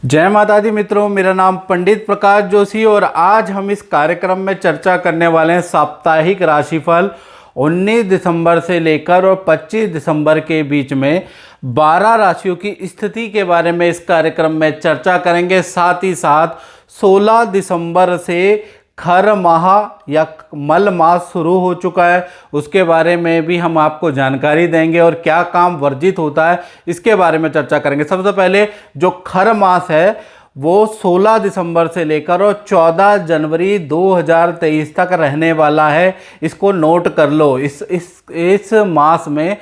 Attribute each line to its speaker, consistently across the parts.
Speaker 1: जय माता दी मित्रों, मेरा नाम पंडित प्रकाश जोशी और आज हम इस कार्यक्रम में चर्चा करने वाले हैं साप्ताहिक राशिफल 19 दिसंबर से लेकर और 25 दिसंबर के बीच में 12 राशियों की स्थिति के बारे में इस कार्यक्रम में चर्चा करेंगे। साथ ही साथ 16 दिसंबर से खर माह या मल मास शुरू हो चुका है, उसके बारे में भी हम आपको जानकारी देंगे और क्या काम वर्जित होता है इसके बारे में चर्चा करेंगे। सबसे पहले जो खर मास है वो 16 दिसंबर से लेकर और 14 जनवरी 2023 तक रहने वाला है। इसको नोट कर लो। इस मास में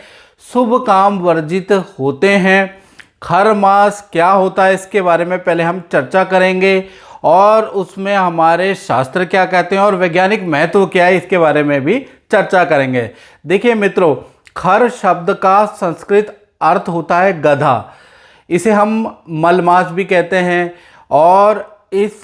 Speaker 1: शुभ काम वर्जित होते हैं। खर मास क्या होता है इसके बारे में पहले हम चर्चा करेंगे और उसमें हमारे शास्त्र क्या कहते हैं और वैज्ञानिक महत्व क्या है इसके बारे में भी चर्चा करेंगे। देखिए मित्रों, खर शब्द का संस्कृत अर्थ होता है गधा। इसे हम मलमास भी कहते हैं और इस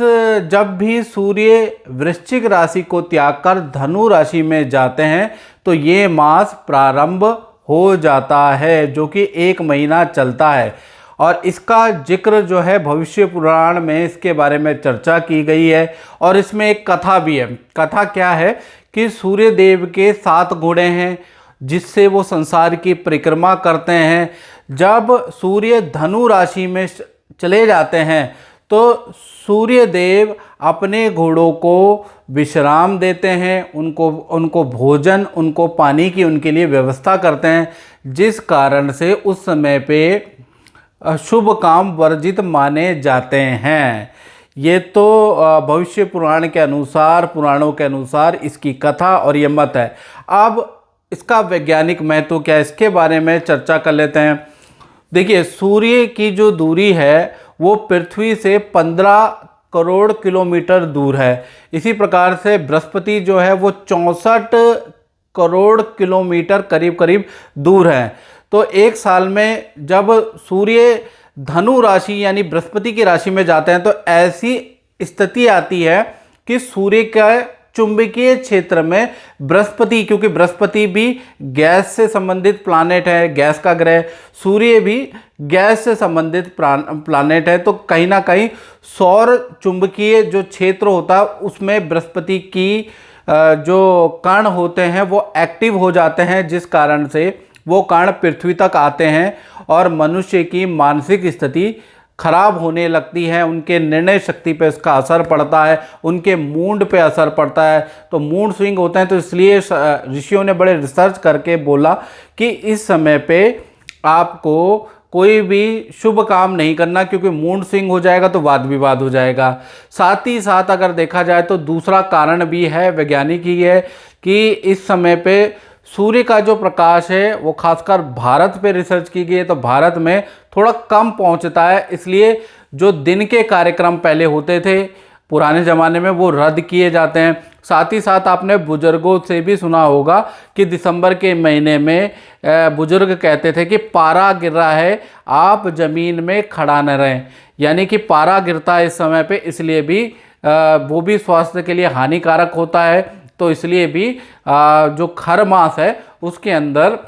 Speaker 1: जब भी सूर्य वृश्चिक राशि को त्याग कर धनु राशि में जाते हैं तो ये मास प्रारंभ हो जाता है, जो कि 1 महीना चलता है। और इसका जिक्र जो है भविष्य पुराण में इसके बारे में चर्चा की गई है और इसमें एक कथा भी है। कथा क्या है कि सूर्य देव के 7 घोड़े हैं जिससे वो संसार की परिक्रमा करते हैं। जब सूर्य धनु राशि में चले जाते हैं तो सूर्य देव अपने घोड़ों को विश्राम देते हैं, उनको भोजन, उनको पानी की उनके लिए व्यवस्था करते हैं, जिस कारण से उस समय पे शुभ काम वर्जित माने जाते हैं। ये तो भविष्य पुराण के अनुसार, पुराणों के अनुसार इसकी कथा और ये मत है। अब इसका वैज्ञानिक महत्व क्या है इसके बारे में चर्चा कर लेते हैं। देखिए, सूर्य की जो दूरी है वो पृथ्वी से 15 करोड़ किलोमीटर दूर है। इसी प्रकार से बृहस्पति जो है वो 64 करोड़ किलोमीटर करीब करीब दूर है। तो एक साल में जब सूर्य धनु राशि यानी बृहस्पति की राशि में जाते हैं तो ऐसी स्थिति आती है कि सूर्य का चुंबकीय क्षेत्र में बृहस्पति, क्योंकि बृहस्पति भी गैस से संबंधित प्लानेट है, गैस का ग्रह, सूर्य भी गैस से संबंधित प्लानेट है, तो कहीं ना कहीं सौर चुंबकीय जो क्षेत्र होता है उसमें बृहस्पति की जो कण होते हैं वो एक्टिव हो जाते हैं, जिस कारण से वो कण पृथ्वी तक आते हैं और मनुष्य की मानसिक स्थिति खराब होने लगती है। उनके निर्णय शक्ति पे इसका असर पड़ता है, उनके मूड पे असर पड़ता है, तो मूड स्विंग होते हैं। तो इसलिए ऋषियों ने बड़े रिसर्च करके बोला कि इस समय पे आपको कोई भी शुभ काम नहीं करना, क्योंकि मूड स्विंग हो जाएगा तो वाद विवाद हो जाएगा। साथ ही साथ अगर देखा जाए तो दूसरा कारण भी है, वैज्ञानिक ही है, कि इस समय पे सूर्य का जो प्रकाश है वो खासकर भारत पे रिसर्च की गई है तो भारत में थोड़ा कम पहुंचता है। इसलिए जो दिन के कार्यक्रम पहले होते थे पुराने ज़माने में वो रद्द किए जाते हैं। साथ ही साथ आपने बुजुर्गों से भी सुना होगा कि दिसंबर के महीने में बुजुर्ग कहते थे कि पारा गिर रहा है, आप ज़मीन में खड़ा न रहें, यानी कि पारा गिरता है इस समय पे, इसलिए भी वो भी स्वास्थ्य के लिए हानिकारक होता है। तो इसलिए भी जो खर मास है उसके अंदर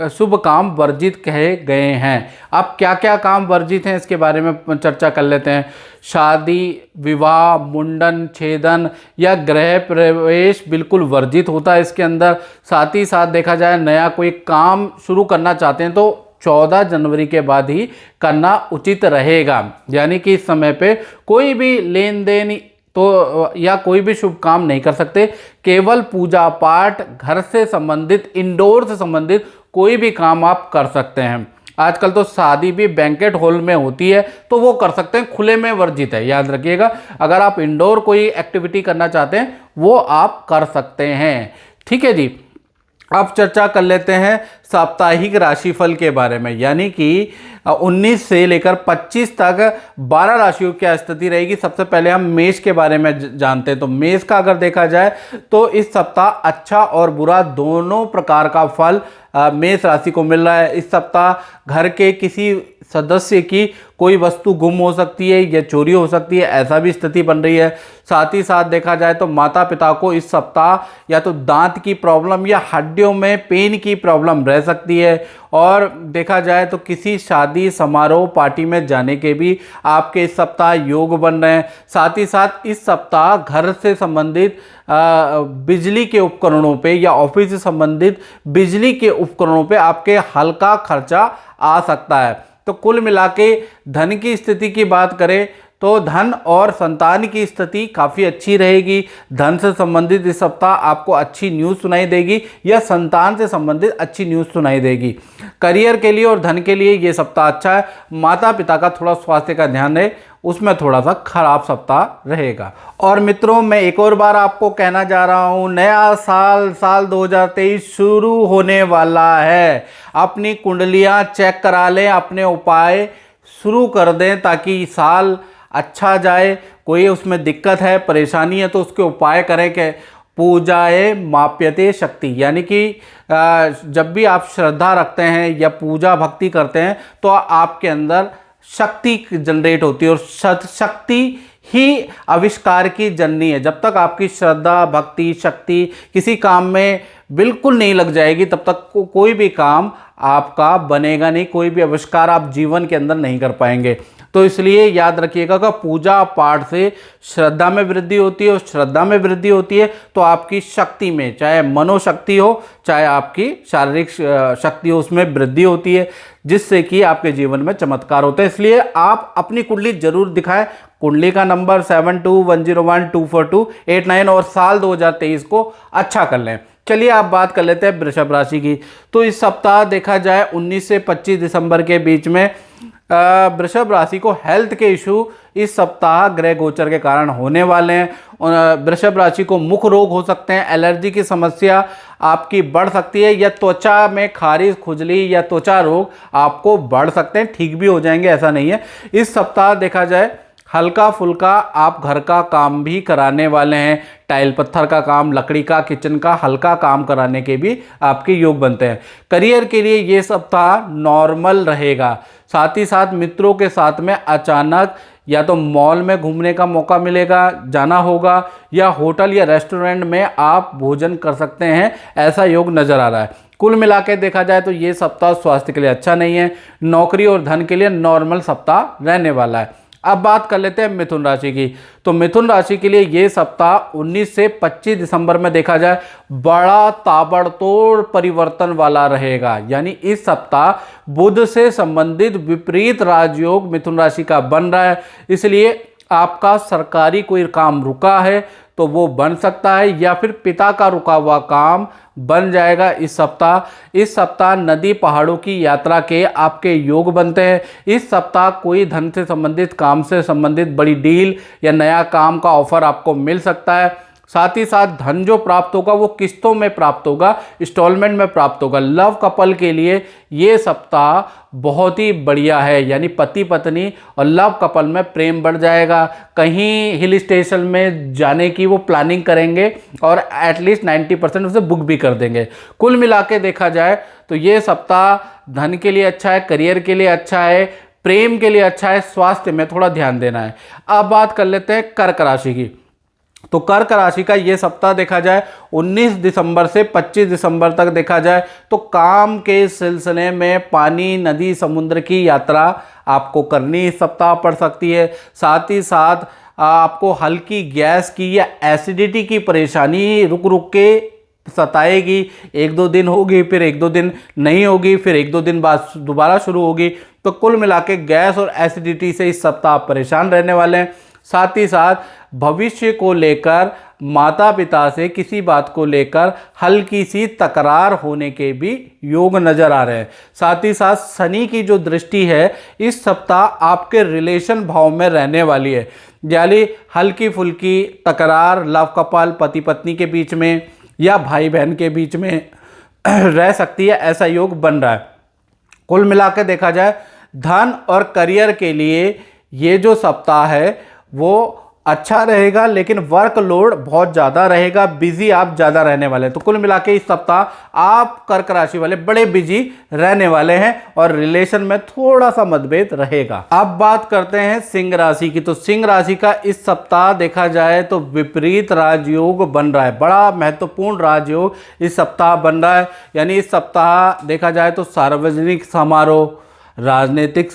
Speaker 1: शुभ काम वर्जित कहे गए हैं। अब क्या क्या काम वर्जित हैं इसके बारे में चर्चा कर लेते हैं। शादी, विवाह, मुंडन, छेदन या गृह प्रवेश बिल्कुल वर्जित होता है इसके अंदर। साथ ही साथ देखा जाए नया कोई काम शुरू करना चाहते हैं तो 14 जनवरी के बाद ही करना उचित रहेगा, यानी कि इस समय पे कोई भी लेन देन तो या कोई भी शुभ काम नहीं कर सकते। केवल पूजा पाठ, घर से संबंधित, इंडोर से संबंधित कोई भी काम आप कर सकते हैं। आजकल तो शादी भी बैंकेट हॉल में होती है तो वो कर सकते हैं, खुले में वर्जित है, याद रखिएगा। अगर आप इंडोर कोई एक्टिविटी करना चाहते हैं वो आप कर सकते हैं। ठीक है जी। अब चर्चा कर लेते हैं साप्ताहिक राशिफल के बारे में, यानी कि 19 से लेकर 25 तक 12 राशियों की स्थिति रहेगी। सबसे पहले हम मेष के बारे में जानते हैं। तो मेष का अगर देखा जाए तो इस सप्ताह अच्छा और बुरा दोनों प्रकार का फल मेष राशि को मिल रहा है। इस सप्ताह घर के किसी सदस्य की कोई वस्तु गुम हो सकती है या चोरी हो सकती है, ऐसा भी स्थिति बन रही है। साथ ही साथ देखा जाए तो माता पिता को इस सप्ताह या तो दांत की प्रॉब्लम या हड्डियों में पेन की प्रॉब्लम रह सकती है। और देखा जाए तो किसी शादी समारोह पार्टी में जाने के भी आपके इस सप्ताह योग बन रहे हैं। साथ ही साथ इस सप्ताह घर से संबंधित बिजली के उपकरणों पे या ऑफिस से संबंधित बिजली के उपकरणों पे आपके हल्का खर्चा आ सकता है। तो कुल मिला के धन की स्थिति की बात करें तो धन और संतान की स्थिति काफ़ी अच्छी रहेगी। धन से संबंधित इस सप्ताह आपको अच्छी न्यूज़ सुनाई देगी या संतान से संबंधित अच्छी न्यूज़ सुनाई देगी। करियर के लिए और धन के लिए ये सप्ताह अच्छा है। माता पिता का थोड़ा स्वास्थ्य का ध्यान रहे, उसमें थोड़ा सा खराब सप्ताह रहेगा। और मित्रों, मैं एक और बार आपको कहना जा रहा हूँ, नया साल 2023 शुरू होने वाला है। अपनी कुंडलियाँ चेक करा लें, अपने उपाय शुरू कर दें ताकि साल अच्छा जाए। कोई उसमें दिक्कत है, परेशानी है तो उसके उपाय करें कि पूजाए माप्यते शक्ति, यानी कि जब भी आप श्रद्धा रखते हैं या पूजा भक्ति करते हैं तो आपके अंदर शक्ति जनरेट होती है, और शक्ति ही आविष्कार की जननी है। जब तक आपकी श्रद्धा भक्ति शक्ति किसी काम में बिल्कुल नहीं लग जाएगी तब तक कोई भी काम आपका बनेगा नहीं, कोई भी आविष्कार आप जीवन के अंदर नहीं कर पाएंगे। तो इसलिए याद रखिएगा कि पूजा पाठ से श्रद्धा में वृद्धि होती है, और श्रद्धा में वृद्धि होती है तो आपकी शक्ति में, चाहे मनोशक्ति हो चाहे आपकी शारीरिक शक्ति हो, उसमें वृद्धि होती है, जिससे कि आपके जीवन में चमत्कार होता है। इसलिए आप अपनी कुंडली जरूर दिखाएं। कुंडली का नंबर 7210124289 और साल 2023 को अच्छा कर लें। चलिए आप बात कर लेते हैं वृषभ राशि की। तो इस सप्ताह देखा जाए 19 से 25 दिसंबर के बीच में वृषभ राशि को हेल्थ के इशू इस सप्ताह ग्रह गोचर के कारण होने वाले हैं। वृषभ राशि को मुख रोग हो सकते हैं, एलर्जी की समस्या आपकी बढ़ सकती है, या त्वचा में खारिश खुजली या त्वचा रोग आपको बढ़ सकते हैं। ठीक भी हो जाएंगे, ऐसा नहीं है। इस सप्ताह देखा जाए हल्का फुल्का आप घर का काम भी कराने वाले हैं, टाइल पत्थर का काम, लकड़ी का, किचन का हल्का काम कराने के भी आपके योग बनते हैं। करियर के लिए ये सप्ताह नॉर्मल रहेगा। साथ ही साथ मित्रों के साथ में अचानक या तो मॉल में घूमने का मौका मिलेगा, जाना होगा, या होटल या रेस्टोरेंट में आप भोजन कर सकते हैं, ऐसा योग नज़र आ रहा है। कुल मिला के देखा जाए तो ये सप्ताह स्वास्थ्य के लिए अच्छा नहीं है। नौकरी और धन के लिए नॉर्मल सप्ताह रहने वाला है। अब बात कर लेते हैं मिथुन राशि की। तो मिथुन राशि के लिए ये सप्ताह 19 से 25 दिसंबर में देखा जाए बड़ा ताबड़तोड़ परिवर्तन वाला रहेगा। यानी इस सप्ताह बुध से संबंधित विपरीत राजयोग मिथुन राशि का बन रहा है। इसलिए आपका सरकारी कोई काम रुका है तो वो बन सकता है, या फिर पिता का रुका हुआ काम बन जाएगा इस सप्ताह। इस सप्ताह नदी पहाड़ों की यात्रा के आपके योग बनते हैं। इस सप्ताह कोई धन से संबंधित, काम से संबंधित बड़ी डील या नया काम का ऑफर आपको मिल सकता है। साथ ही साथ धन जो प्राप्त होगा वो किस्तों में प्राप्त होगा, इंस्टॉलमेंट में प्राप्त होगा। लव कपल के लिए ये सप्ताह बहुत ही बढ़िया है, यानी पति पत्नी और लव कपल में प्रेम बढ़ जाएगा। कहीं हिल स्टेशन में जाने की वो प्लानिंग करेंगे और एटलीस्ट 90% उसे बुक भी कर देंगे। कुल मिला के देखा जाए तो ये सप्ताह धन के लिए अच्छा है, करियर के लिए अच्छा है, प्रेम के लिए अच्छा है, स्वास्थ्य में थोड़ा ध्यान देना है। अब बात कर लेते हैं कर्क राशि की। तो कर्क राशि का ये सप्ताह देखा जाए 19 दिसंबर से 25 दिसंबर तक देखा जाए तो काम के सिलसिले में पानी, नदी, समुद्र की यात्रा आपको करनी इस सप्ताह पड़ सकती है। साथ ही साथ आपको हल्की गैस की या एसिडिटी की परेशानी रुक रुक के सताएगी। 1-2 दिन होगी, फिर 1-2 दिन नहीं होगी, फिर 1-2 दिन बाद दोबारा शुरू होगी। तो कुल मिला के गैस और एसिडिटी से इस सप्ताह आप परेशान रहने वाले हैं। साथ ही साथ भविष्य को लेकर माता पिता से किसी बात को लेकर हल्की सी तकरार होने के भी योग नजर आ रहे हैं। साथ ही साथ शनि की जो दृष्टि है इस सप्ताह आपके रिलेशन भाव में रहने वाली है, यानी हल्की फुल्की तकरार लव कपल, पति पत्नी के बीच में या भाई बहन के बीच में रह सकती है, ऐसा योग बन रहा है। कुल मिला के देखा जाए धन और करियर के लिए ये जो सप्ताह है वो अच्छा रहेगा, लेकिन वर्कलोड बहुत ज़्यादा रहेगा, बिजी आप ज़्यादा रहने वाले हैं। तो कुल मिला के इस सप्ताह आप कर्क राशि वाले बड़े बिजी रहने वाले हैं और रिलेशन में थोड़ा सा मतभेद रहेगा। अब बात करते हैं सिंह राशि की। तो सिंह राशि का इस सप्ताह देखा जाए तो विपरीत राजयोग बन रहा है, बड़ा महत्वपूर्ण राजयोग इस सप्ताह बन रहा है। यानी इस सप्ताह देखा जाए तो सार्वजनिक समारोह, राजनीतिक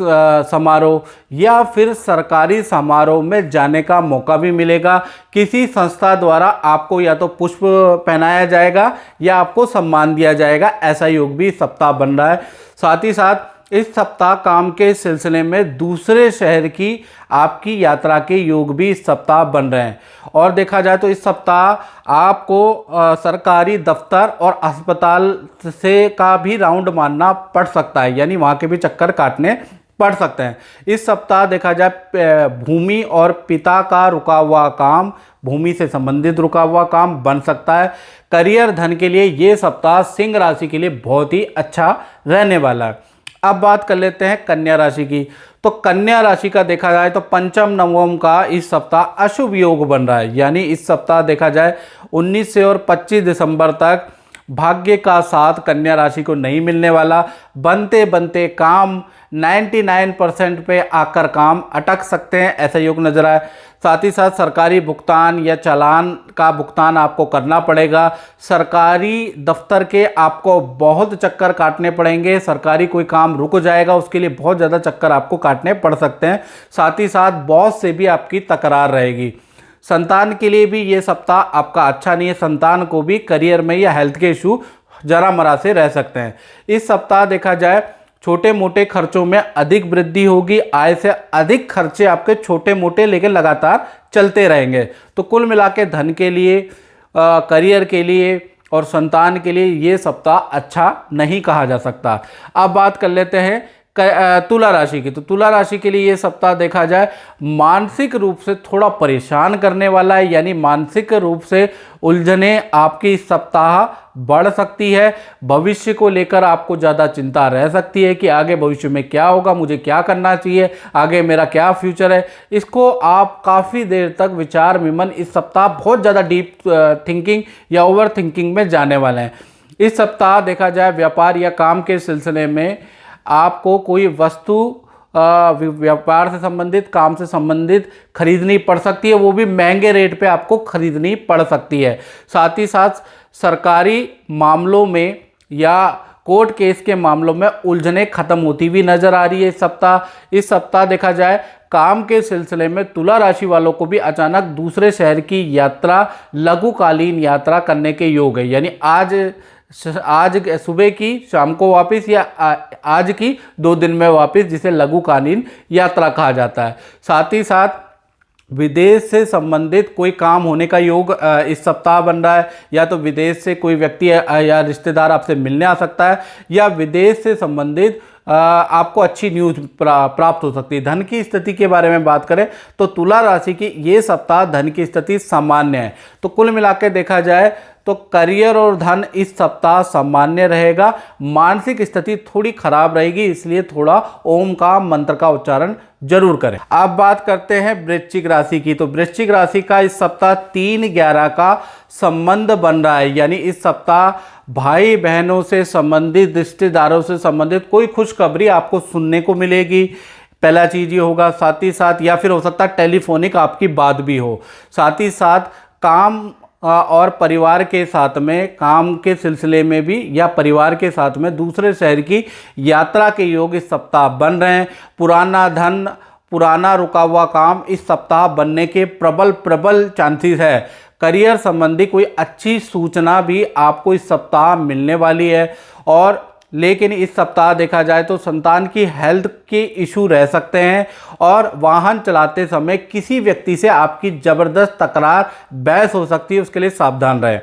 Speaker 1: समारोह या फिर सरकारी समारोह में जाने का मौका भी मिलेगा। किसी संस्था द्वारा आपको या तो पुष्प पहनाया जाएगा या आपको सम्मान दिया जाएगा, ऐसा योग भी इस सप्ताह बन रहा है। साथ ही साथ इस सप्ताह काम के सिलसिले में दूसरे शहर की आपकी यात्रा के योग भी इस सप्ताह बन रहे हैं। और देखा जाए तो इस सप्ताह आपको सरकारी दफ्तर और अस्पताल से का भी राउंड मारना पड़ सकता है, यानी वहाँ के भी चक्कर काटने पड़ सकते हैं। इस सप्ताह देखा जाए भूमि और पिता का रुका हुआ काम, भूमि से संबंधित रुका हुआ काम बन सकता है। करियर धन के लिए ये सप्ताह सिंह राशि के लिए बहुत ही अच्छा रहने वाला है। अब बात कर लेते हैं कन्या राशि की। तो कन्या राशि का देखा जाए तो पंचम नवम का इस सप्ताह अशुभ योग बन रहा है। यानी इस सप्ताह देखा जाए 19 से और 25 दिसंबर तक भाग्य का साथ कन्या राशि को नहीं मिलने वाला। बनते बनते काम 99% पे आकर काम अटक सकते हैं, ऐसा योग नजर आए। साथ ही साथ सरकारी भुगतान या चालान का भुगतान आपको करना पड़ेगा। सरकारी दफ्तर के आपको बहुत चक्कर काटने पड़ेंगे, सरकारी कोई काम रुक जाएगा, उसके लिए बहुत ज़्यादा चक्कर आपको काटने पड़ सकते हैं। साथ ही साथ बॉस से भी आपकी तकरार रहेगी। संतान के लिए भी ये सप्ताह आपका अच्छा नहीं है, संतान को भी करियर में या हेल्थ के इशू जरा मरा से रह सकते हैं। इस सप्ताह देखा जाए छोटे मोटे खर्चों में अधिक वृद्धि होगी, आय से अधिक खर्चे आपके छोटे मोटे लेकिन लगातार चलते रहेंगे। तो कुल मिला के धन के लिए, करियर के लिए और संतान के लिए ये सप्ताह अच्छा नहीं कहा जा सकता। अब बात कर लेते हैं तुला राशि की। तो तुला राशि के लिए ये सप्ताह देखा जाए मानसिक रूप से थोड़ा परेशान करने वाला है, यानी मानसिक रूप से उलझने आपकी इस सप्ताह बढ़ सकती है। भविष्य को लेकर आपको ज़्यादा चिंता रह सकती है कि आगे भविष्य में क्या होगा, मुझे क्या करना चाहिए, आगे मेरा क्या फ्यूचर है। इसको आप काफ़ी देर तक विचार विमन इस सप्ताह बहुत ज़्यादा डीप थिंकिंग या ओवर थिंकिंग में जाने वाले हैं। इस सप्ताह देखा जाए व्यापार या काम के सिलसिले में आपको कोई वस्तु व्यापार से संबंधित, काम से संबंधित खरीदनी पड़ सकती है, वो भी महंगे रेट पे आपको खरीदनी पड़ सकती है। साथ ही साथ सरकारी मामलों में या कोर्ट केस के मामलों में उलझने खत्म होती हुई नजर आ रही है इस सप्ताह देखा जाए काम के सिलसिले में तुला राशि वालों को भी अचानक दूसरे शहर की यात्रा, लघुकालीन यात्रा करने के योग है। यानी आज सुबह की शाम को वापस या आज की 2 दिन में वापस, जिसे लघुकालीन यात्रा कहा जाता है। साथ ही साथ विदेश से संबंधित कोई काम होने का योग इस सप्ताह बन रहा है। या तो विदेश से कोई व्यक्ति या रिश्तेदार आपसे मिलने आ सकता है, या विदेश से संबंधित आपको अच्छी न्यूज़ प्राप्त हो सकती है। धन की स्थिति के बारे में बात करें तो तुला राशि की ये सप्ताह धन की स्थिति सामान्य है। तो कुल मिलाकर देखा जाए तो करियर और धन इस सप्ताह सामान्य रहेगा। मानसिक स्थिति थोड़ी खराब रहेगी, इसलिए थोड़ा ओम का मंत्र का उच्चारण जरूर करें। अब बात करते हैं वृश्चिक राशि की। तो वृश्चिक राशि का इस सप्ताह 3-11 का संबंध बन रहा है। यानी इस सप्ताह भाई बहनों से संबंधित, रिश्तेदारों से संबंधित कोई खुशखबरी आपको सुनने को मिलेगी। पहला चीज ये होगा। साथ ही साथ या फिर हो सकता है टेलीफोनिक आपकी बात भी हो। साथ ही साथ काम और परिवार के साथ में, काम के सिलसिले में भी या परिवार के साथ में दूसरे शहर की यात्रा के योग इस सप्ताह बन रहे हैं। पुराना धन, पुराना रुका हुआ काम इस सप्ताह बनने के प्रबल चांसेस है। करियर संबंधी कोई अच्छी सूचना भी आपको इस सप्ताह मिलने वाली है। और लेकिन इस सप्ताह देखा जाए तो संतान की हेल्थ के इशू रह सकते हैं और वाहन चलाते समय किसी व्यक्ति से आपकी ज़बरदस्त तकरार, बहस हो सकती है, उसके लिए सावधान रहें।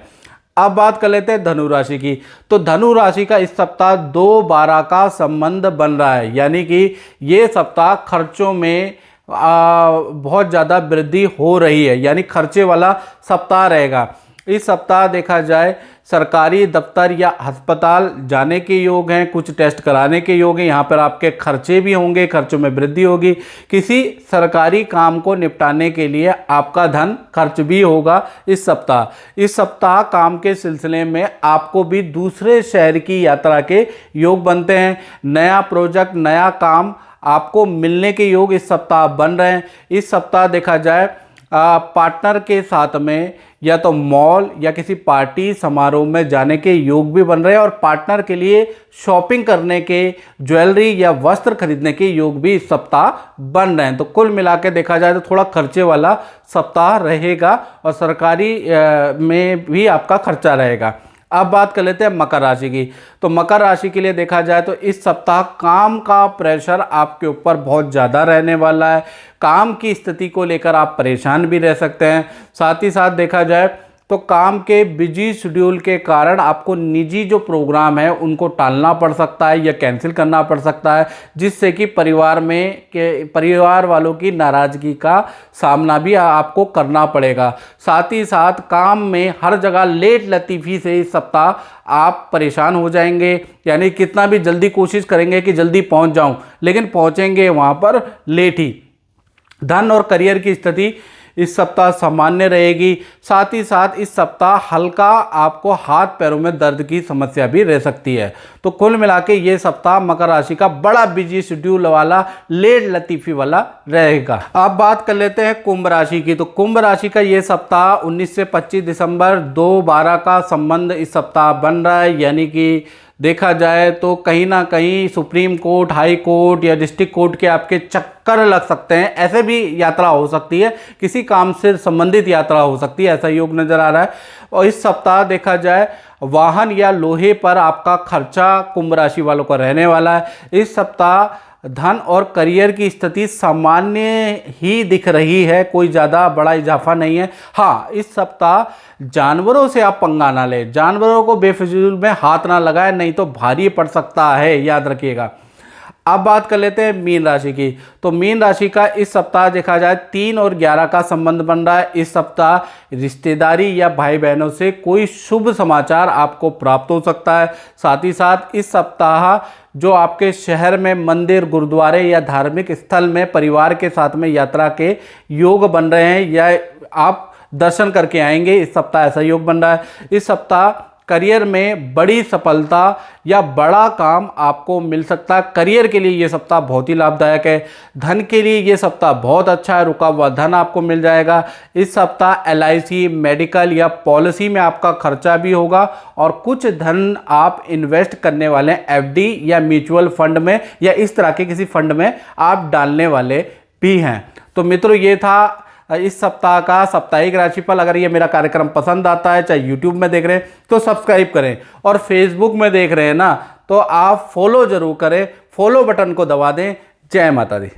Speaker 1: अब बात कर लेते हैं धनु राशि की। तो धनु राशि का इस सप्ताह 2-12 का संबंध बन रहा है। यानी कि ये सप्ताह खर्चों में बहुत ज़्यादा वृद्धि हो रही है, यानी खर्चे वाला सप्ताह रहेगा। इस सप्ताह देखा जाए सरकारी दफ्तर या अस्पताल जाने के योग हैं, कुछ टेस्ट कराने के योग हैं। यहाँ पर आपके खर्चे भी होंगे, खर्चों में वृद्धि होगी। किसी सरकारी काम को निपटाने के लिए आपका धन खर्च भी होगा इस सप्ताह। इस सप्ताह काम के सिलसिले में आपको भी दूसरे शहर की यात्रा के योग बनते हैं। नया प्रोजेक्ट, नया काम आपको मिलने के योग इस सप्ताह बन रहे हैं। इस सप्ताह देखा जाए पार्टनर के साथ में या तो मॉल या किसी पार्टी समारोह में जाने के योग भी बन रहे हैं और पार्टनर के लिए शॉपिंग करने के, ज्वेलरी या वस्त्र खरीदने के योग भी इस सप्ताह बन रहे हैं। तो कुल मिला के देखा जाए तो थोड़ा खर्चे वाला सप्ताह रहेगा और सरकारी में भी आपका खर्चा रहेगा। अब बात कर लेते हैं मकर राशि की। तो मकर राशि के लिए देखा जाए तो इस सप्ताह काम का प्रेशर आपके ऊपर बहुत ज़्यादा रहने वाला है। काम की स्थिति को लेकर आप परेशान भी रह सकते हैं। साथ ही साथ देखा जाए तो काम के बिजी शेड्यूल के कारण आपको निजी जो प्रोग्राम है उनको टालना पड़ सकता है या कैंसिल करना पड़ सकता है, जिससे कि परिवार वालों की नाराज़गी का सामना भी आपको करना पड़ेगा। साथ ही साथ काम में हर जगह लेट लतीफ़ी से इस सप्ताह आप परेशान हो जाएंगे, यानी कितना भी जल्दी कोशिश करेंगे कि जल्दी पहुंच जाऊं, लेकिन पहुंचेंगे वहां पर लेट ही। धन और करियर की स्थिति इस सप्ताह सामान्य रहेगी। साथ ही साथ इस सप्ताह हल्का आपको हाथ पैरों में दर्द की समस्या भी रह सकती है। तो कुल मिला के ये सप्ताह मकर राशि का बड़ा बिजी शेड्यूल वाला, लेट लतीफ़ी वाला रहेगा। अब बात कर लेते हैं कुंभ राशि की। तो कुंभ राशि का ये सप्ताह 19 से 25 दिसंबर 2012 का संबंध इस सप्ताह बन रहा है, यानी कि देखा जाए तो कहीं ना कहीं सुप्रीम कोर्ट, हाई कोर्ट या डिस्ट्रिक्ट कोर्ट के आपके चक्कर लग सकते हैं। ऐसे भी यात्रा हो सकती है, किसी काम से संबंधित यात्रा हो सकती है, ऐसा योग नज़र आ रहा है। और इस सप्ताह देखा जाए वाहन या लोहे पर आपका खर्चा कुंभ राशि वालों का रहने वाला है। इस सप्ताह धन और करियर की स्थिति सामान्य ही दिख रही है, कोई ज़्यादा बड़ा इजाफा नहीं है। हाँ, इस सप्ताह जानवरों से आप पंगा ना लें, जानवरों को बेफिजूल में हाथ ना लगाएं, नहीं तो भारी पड़ सकता है, याद रखिएगा। अब बात कर लेते हैं मीन राशि की। तो मीन राशि का इस सप्ताह देखा जाए 3 और 11 का संबंध बन रहा है। इस सप्ताह रिश्तेदारी या भाई बहनों से कोई शुभ समाचार आपको प्राप्त हो सकता है। साथ ही साथ इस सप्ताह जो आपके शहर में मंदिर, गुरुद्वारे या धार्मिक स्थल में परिवार के साथ में यात्रा के योग बन रहे हैं या आप दर्शन करके आएंगे, इस सप्ताह ऐसा योग बन रहा है। इस सप्ताह करियर में बड़ी सफलता या बड़ा काम आपको मिल सकता है। करियर के लिए ये सप्ताह बहुत ही लाभदायक है। धन के लिए ये सप्ताह बहुत अच्छा है, रुका हुआ धन आपको मिल जाएगा। इस सप्ताह LIC, मेडिकल या पॉलिसी में आपका खर्चा भी होगा और कुछ धन आप इन्वेस्ट करने वाले हैं FD या म्यूचुअल फंड में या इस तरह के किसी फंड में आप डालने वाले भी हैं। तो मित्रों, ये था इस सप्ताह का साप्ताहिक राशिफल। अगर ये मेरा कार्यक्रम पसंद आता है, चाहे YouTube में देख रहे हैं तो सब्सक्राइब करें, और Facebook में देख रहे हैं ना तो आप फॉलो जरूर करें, फॉलो बटन को दबा दें। जय माता दी।